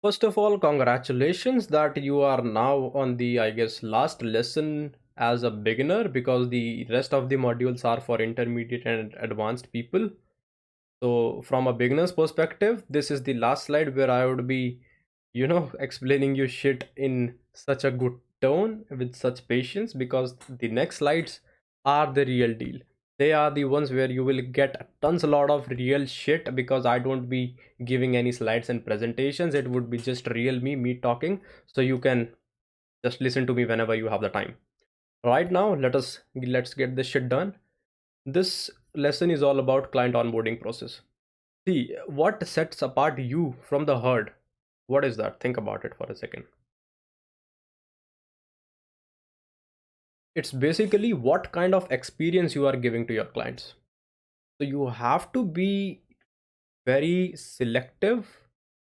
First of all, congratulations that you are now on the, I guess, last lesson as a beginner because the rest of the modules are for intermediate and advanced people. So, from a beginner's perspective, this is the last slide where I would be, explaining you shit in such a good tone with such patience because the next slides are the real deal. They are the ones where you will get tons a lot of real shit because I don't be giving any slides and presentations. It would be just real me talking. So you can just listen to me whenever you have the time. Right now, let's get this shit done. This lesson is all about client onboarding process. See, what sets apart you from the herd? What is that? Think about it for a second. It's basically what kind of experience you are giving to your clients. So you have to be very selective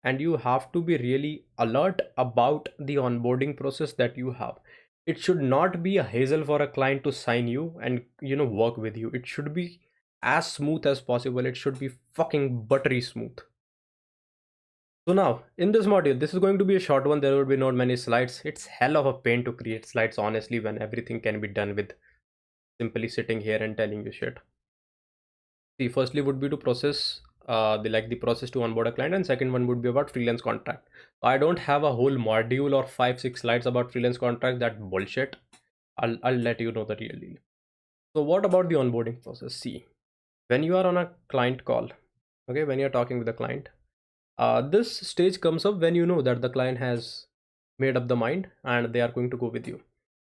and you have to be really alert about the onboarding process that you have. It should not be a hassle for a client to sign you and work with you. It should be as smooth as possible. It should be fucking buttery smooth. So now, in this module, this is going to be a short one. There will be not many slides. It's hell of a pain to create slides, honestly, when everything can be done with simply sitting here and telling you shit. See, firstly would be to process the process to onboard a client, and second one would be about freelance contract. So I don't have a whole module or 5 6 slides about freelance contract. That bullshit. I'll let you know the real deal. So what about the onboarding process? See, when you are on a client call, okay, when you're talking with a client, this stage comes up when you know that the client has made up the mind and they are going to go with you.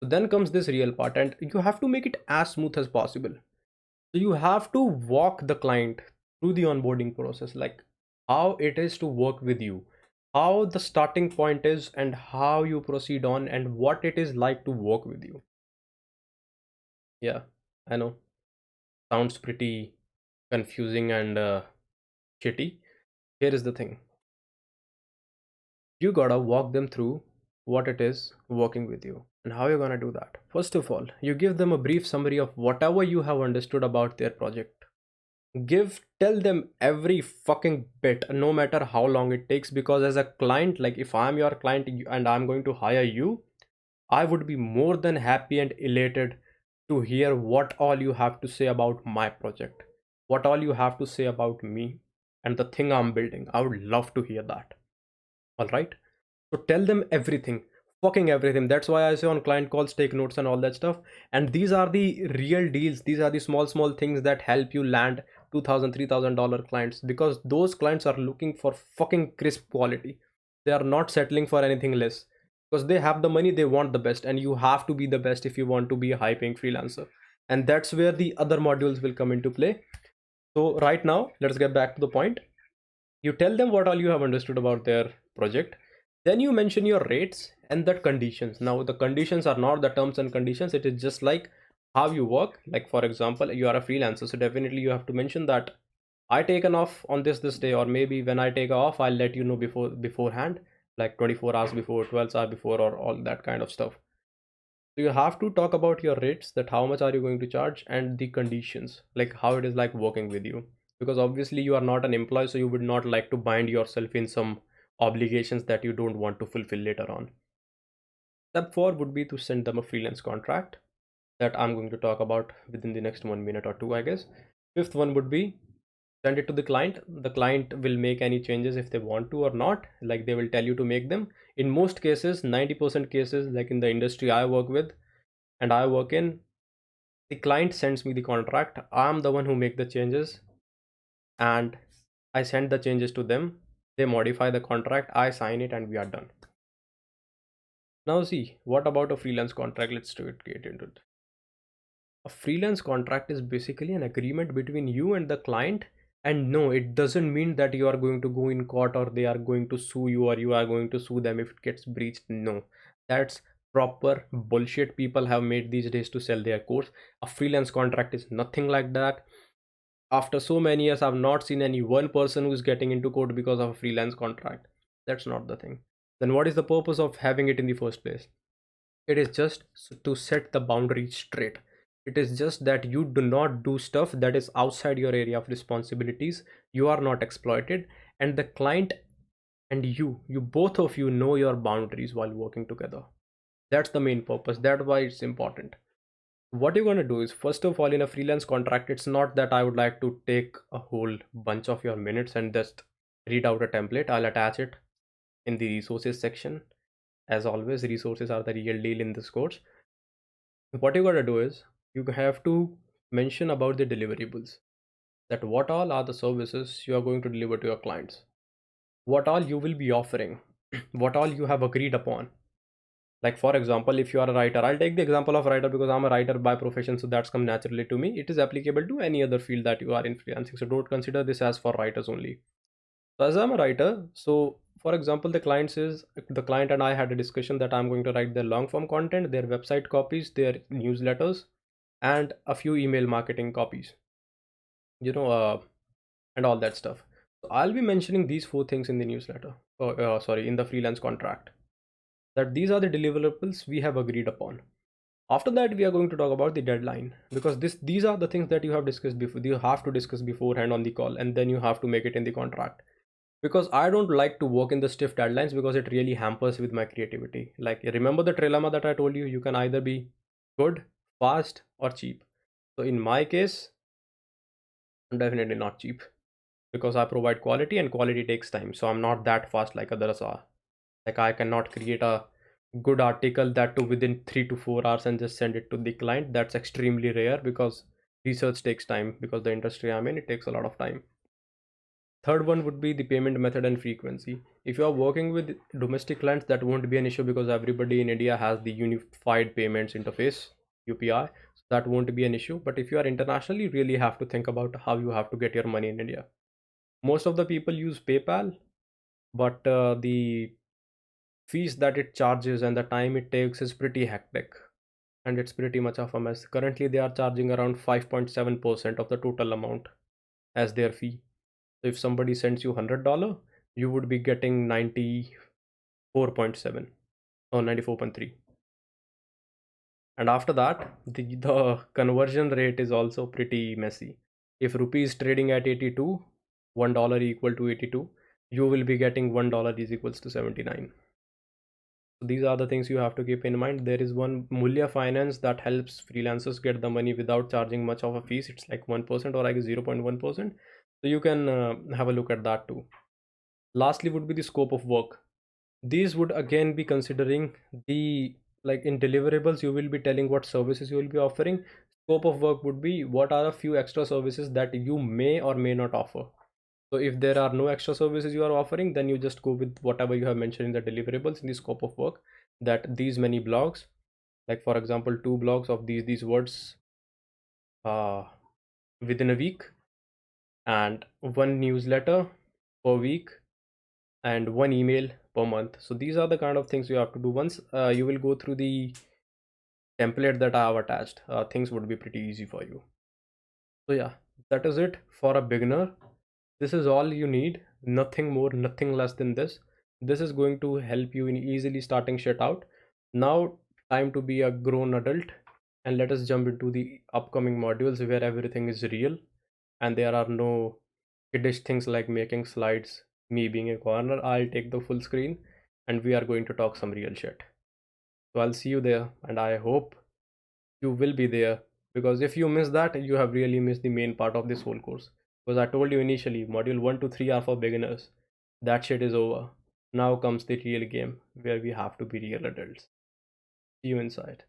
So then comes this real part, and you have to make it as smooth as possible. So you have to walk the client through the onboarding process, like how it is to work with you, how the starting point is, and how you proceed on, and what it is like to work with you. Yeah, I know. Sounds pretty confusing and shitty. Here is the thing, you gotta walk them through what it is working with you and how you're gonna do that. First of all, you give them a brief summary of whatever you have understood about their project. Tell them every fucking bit, no matter how long it takes, because as a client, like if I'm your client and I'm going to hire you, I would be more than happy and elated to hear what all you have to say about my project, what all you have to say about me and the thing I'm building. I would love to hear that. All right. So tell them everything, fucking everything. That's why I say on client calls, take notes and all that stuff. And these are the real deals. These are the small things that help you land 2,000, $3,000 clients, because those clients are looking for fucking crisp quality. They are not settling for anything less because they have the money, they want the best, and you have to be the best if you want to be a high paying freelancer. And that's where the other modules will come into play. So right now, let's get back to the point. You tell them what all you have understood about their project. Then you mention your rates and the conditions. Now the conditions are not the terms and conditions, it is just like how you work. Like for example, you are a freelancer, so definitely you have to mention that I taken off on this day, or maybe when I take off I'll let you know beforehand, like 24 hours before, 12 hours before, or all that kind of stuff. So you have to talk about your rates, that how much are you going to charge, and the conditions, like how it is like working with you. Because obviously you are not an employee, so you would not like to bind yourself in some obligations that you don't want to fulfill later on. Step 4 would be to send them a freelance contract that I'm going to talk about within the next 1 minute or two, I guess. Fifth one would be send it to the client. The client will make any changes if they want to or not, like they will tell you to make them. In most cases, 90% cases, like in the industry I work with and I work in, the client sends me the contract. I'm the one who make the changes, and I send the changes to them. They modify the contract, I sign it, and we are done. Now see, what about a freelance contract? Let's get into it. A freelance contract is basically an agreement between you and the client. And no, it doesn't mean that you are going to go in court or they are going to sue you or you are going to sue them if it gets breached. No, that's proper bullshit people have made these days to sell their course. A freelance contract is nothing like that. After so many years, I've not seen any one person who's getting into court because of a freelance contract. That's not the thing. Then what is the purpose of having it in the first place? It is just to set the boundaries straight. It is just that you do not do stuff that is outside your area of responsibilities. You are not exploited, and the client and you both of you know your boundaries while working together. That's the main purpose. That's why it's important. What you're going to do is, first of all, in a freelance contract, it's not that I would like to take a whole bunch of your minutes and just read out a template. I'll attach it in the resources section. As always, resources are the real deal in this course. What you got to do is, you have to mention about the deliverables, that what all are the services you are going to deliver to your clients, what all you will be offering, what all you have agreed upon. Like for example, if you are a writer, I'll take the example of writer because I'm a writer by profession, so that's come naturally to me. It is applicable to any other field that you are in freelancing, so don't consider this as for writers only. So as I'm a writer, so for example, the client and I had a discussion that I'm going to write their long form content, their website copies, their newsletters, and a few email marketing copies, you know, and all that stuff. So I'll be mentioning these four things in the newsletter, or sorry, in the freelance contract, that these are the deliverables we have agreed upon. After that, we are going to talk about the deadline, because these are the things that you have discussed before. You have to discuss beforehand on the call, and then you have to make it in the contract. Because I don't like to work in the stiff deadlines because it really hampers with my creativity. Like, remember the trilemma that I told you? You can either be good, fast, or cheap. So in my case, I'm definitely not cheap, because I provide quality and quality takes time. So I'm not that fast like others are. Like, I cannot create a good article that to within 3 to 4 hours and just send it to the client. That's extremely rare because research takes time, because the industry I'm in, it takes a lot of time. Third one would be the payment method and frequency. If you are working with domestic clients, that won't be an issue because everybody in India has the unified payments interface, UPI. So that won't be an issue. But if you are international, you really have to think about how you have to get your money in India. Most of the people use PayPal, but the fees that it charges and the time it takes is pretty hectic, and it's pretty much of a mess. Currently, they are charging around 5.7% of the total amount as their fee. So if somebody sends you $100, you would be getting 94.7 or 94.3. And after that, the conversion rate is also pretty messy. If rupee is trading at 82, $1 equal to 82, you will be getting $1 is equals to 79. So these are the things you have to keep in mind. There is one Mulya Finance that helps freelancers get the money without charging much of a fees. It's like 1% or I guess 0.1%. So you can have a look at that too. Lastly would be the scope of work. These would again be considering the, like in deliverables, you will be telling what services you will be offering. Scope of work would be what are a few extra services that you may or may not offer. So if there are no extra services you are offering, then you just go with whatever you have mentioned in the deliverables in the scope of work, that these many blogs, like for example, 2 blogs of these words uh, within a week, and one newsletter per week, and one email per month. So these are the kind of things you have to do. Once you will go through the template that I have attached, things would be pretty easy for you. So yeah, that is it for a beginner. This is all you need, nothing more, nothing less than this. This is going to help you in easily starting shit out. Now, time to be a grown adult, and let us jump into the upcoming modules where everything is real and there are no kiddish things like making slides, me being a corner. I'll take the full screen and we are going to talk some real shit. So I'll see you there, and I hope you will be there, because if you miss that, you have really missed the main part of this whole course. Because I told you initially, module 1 to 3 are for beginners. That shit is over. Now comes the real game where we have to be real adults. See you inside.